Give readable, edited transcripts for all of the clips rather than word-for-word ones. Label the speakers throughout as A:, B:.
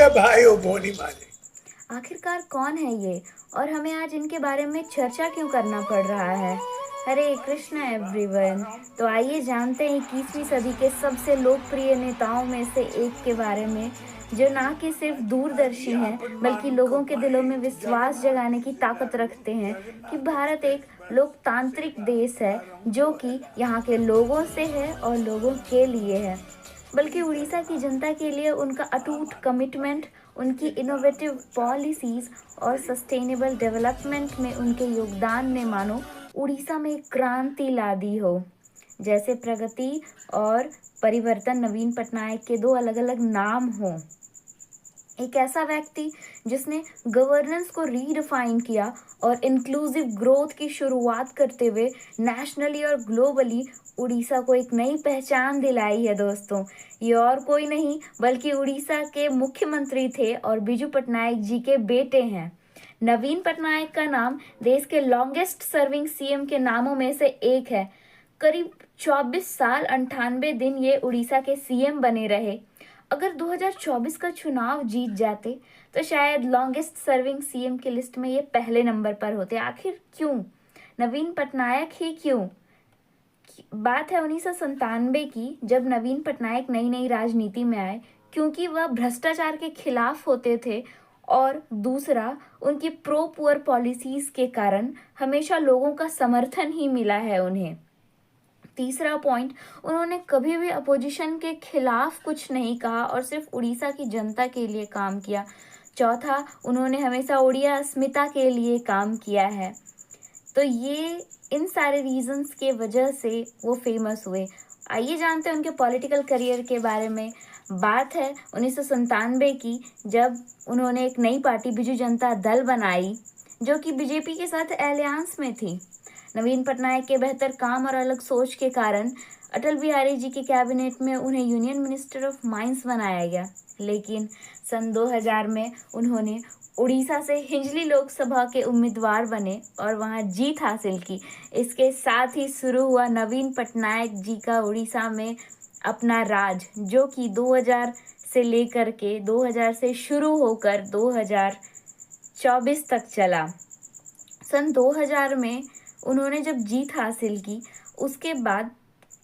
A: दिया भाई वो बोली माने।
B: आखिरकार कौन है ये और हमें आज इनके बारे में चर्चा क्यों करना पड़ रहा है? हरे कृष्णा एवरीवन। तो आइए जानते हैं 21वीं सदी के सबसे लोकप्रिय नेताओं में से एक के बारे में, जो ना कि सिर्फ दूरदर्शी हैं बल्कि लोगों के दिलों में विश्वास जगाने की ताकत रखते हैं कि भारत एक लोकतांत्रिक देश है जो कि यहाँ के लोगों से है और लोगों के लिए है। बल्कि उड़ीसा की जनता के लिए उनका अटूट कमिटमेंट, उनकी इनोवेटिव पॉलिसीज और सस्टेनेबल डेवलपमेंट में उनके योगदान ने मानो उड़ीसा में एक क्रांति ला दी हो। जैसे प्रगति और परिवर्तन नवीन पटनायक के दो अलग अलग नाम हों। एक ऐसा व्यक्ति जिसने गवर्नेंस को रीडिफाइन किया और इंक्लूसिव ग्रोथ की शुरुआत करते हुए नेशनली और ग्लोबली उड़ीसा को एक नई पहचान दिलाई है। दोस्तों, ये और कोई नहीं बल्कि उड़ीसा के मुख्यमंत्री थे और बीजू पटनायक जी के बेटे हैं। नवीन पटनायक का नाम देश के लॉन्गेस्ट सर्विंग सीएम के नामों में से एक है। करीब 24 साल 98 दिन ये उड़ीसा के सीएम बने रहे। अगर 2024 का चुनाव जीत जाते तो शायद लॉन्गेस्ट सर्विंग सीएम की लिस्ट में ये पहले नंबर पर होते। आखिर क्यों नवीन पटनायक ही क्यों? बात है 1997 की, जब नवीन पटनायक नई नई राजनीति में आए, क्योंकि वह भ्रष्टाचार के खिलाफ होते थे और दूसरा उनकी प्रो पुअर पॉलिसीज के कारण हमेशा लोगों का समर्थन ही मिला है उन्हें। तीसरा पॉइंट, उन्होंने कभी भी अपोजिशन के खिलाफ कुछ नहीं कहा और सिर्फ उड़ीसा की जनता के लिए काम किया। चौथा, उन्होंने हमेशा उड़िया अस्मिता के लिए काम किया है। तो ये इन सारे रीजंस के वजह से वो फेमस हुए। आइए जानते हैं उनके पॉलिटिकल करियर के बारे में। बात है 1997 की, जब उन्होंने एक नई पार्टी बिजू जनता दल बनाई जो कि बीजेपी के साथ एलियांस में थी। नवीन पटनायक के बेहतर काम और अलग सोच के कारण अटल बिहारी जी के कैबिनेट में उन्हें यूनियन मिनिस्टर ऑफ माइंस बनाया गया। लेकिन सन 2000 में उन्होंने उड़ीसा से हिंजली लोकसभा के उम्मीदवार बने और वहां जीत हासिल की। इसके साथ ही शुरू हुआ नवीन पटनायक जी का उड़ीसा में अपना राज, जो कि 2000 से लेकर के 2000 से शुरू होकर 2024 तक चला। सन 2000 में उन्होंने जब जीत हासिल की, उसके बाद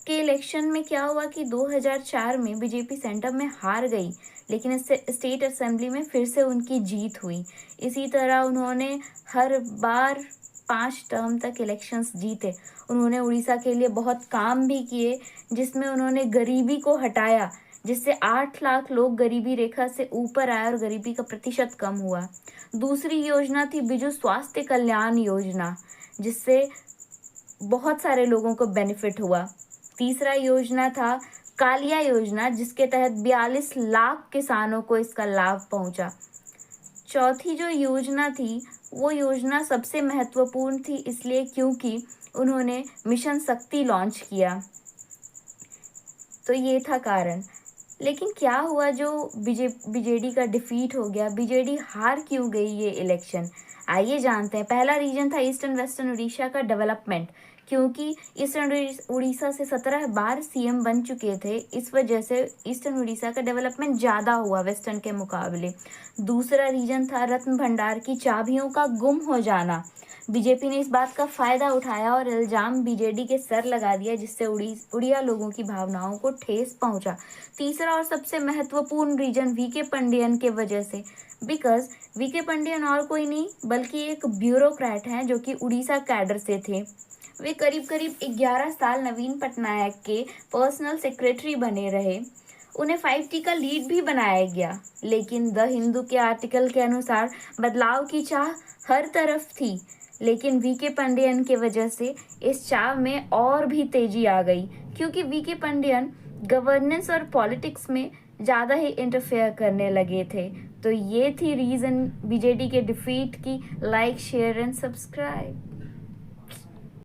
B: के इलेक्शन में क्या हुआ कि 2004 में बीजेपी सेंटर में हार गई, लेकिन इससे स्टेट असेंबली में फिर से उनकी जीत हुई। इसी तरह उन्होंने हर बार 5 टर्म तक इलेक्शंस जीते। उन्होंने उड़ीसा के लिए बहुत काम भी किए, जिसमें उन्होंने गरीबी को हटाया, जिससे 8 लाख लोग गरीबी रेखा से ऊपर आए और गरीबी का प्रतिशत कम हुआ। दूसरी योजना थी बिजू स्वास्थ्य कल्याण योजना, जिससे बहुत सारे लोगों को बेनिफिट हुआ। तीसरा योजना था कालिया योजना, जिसके तहत 42 लाख किसानों को इसका लाभ पहुंचा। चौथी जो योजना थी वो योजना सबसे महत्वपूर्ण थी, इसलिए क्योंकि उन्होंने मिशन शक्ति लॉन्च किया। तो ये था कारण। लेकिन क्या हुआ जो बीजेडी का डिफीट हो गया? बीजेडी हार क्यों गई ये इलेक्शन? आइए जानते हैं। पहला रीजन था ईस्टर्न वेस्टर्न उड़ीसा का डेवलपमेंट, क्योंकि ईस्टर्न उड़ीसा से 17 बार सीएम बन चुके थे, इस वजह से ईस्टर्न उड़ीसा का डेवलपमेंट ज़्यादा हुआ वेस्टर्न के मुकाबले। दूसरा रीजन था रत्न भंडार की चाबियों का गुम हो जाना। बीजेपी ने इस बात का फायदा उठाया और इल्जाम बीजेडी के सर लगा दिया, जिससे उड़िया लोगों की भावनाओं को ठेस पहुंचा। तीसरा और सबसे महत्वपूर्ण रीजन वीके पंडियन के वजह से, बिकॉज वीके पंडियन और कोई नहीं बल्कि एक ब्यूरोक्रेट हैं जो कि उड़ीसा कैडर से थे। वे करीब करीब 11 साल नवीन पटनायक के पर्सनल सेक्रेटरी बने रहे। उन्हें 5T का लीड भी बनाया गया, लेकिन द हिंदू के आर्टिकल के अनुसार बदलाव की चाह हर तरफ थी, लेकिन वीके पंडियन के वजह से इस चाह में और भी तेजी आ गई, क्योंकि वीके पंडियन गवर्नेंस और पॉलिटिक्स में ज़्यादा ही इंटरफेयर करने लगे थे। तो ये थी रीज़न बीजेडी के डिफीट की। Like, share and subscribe.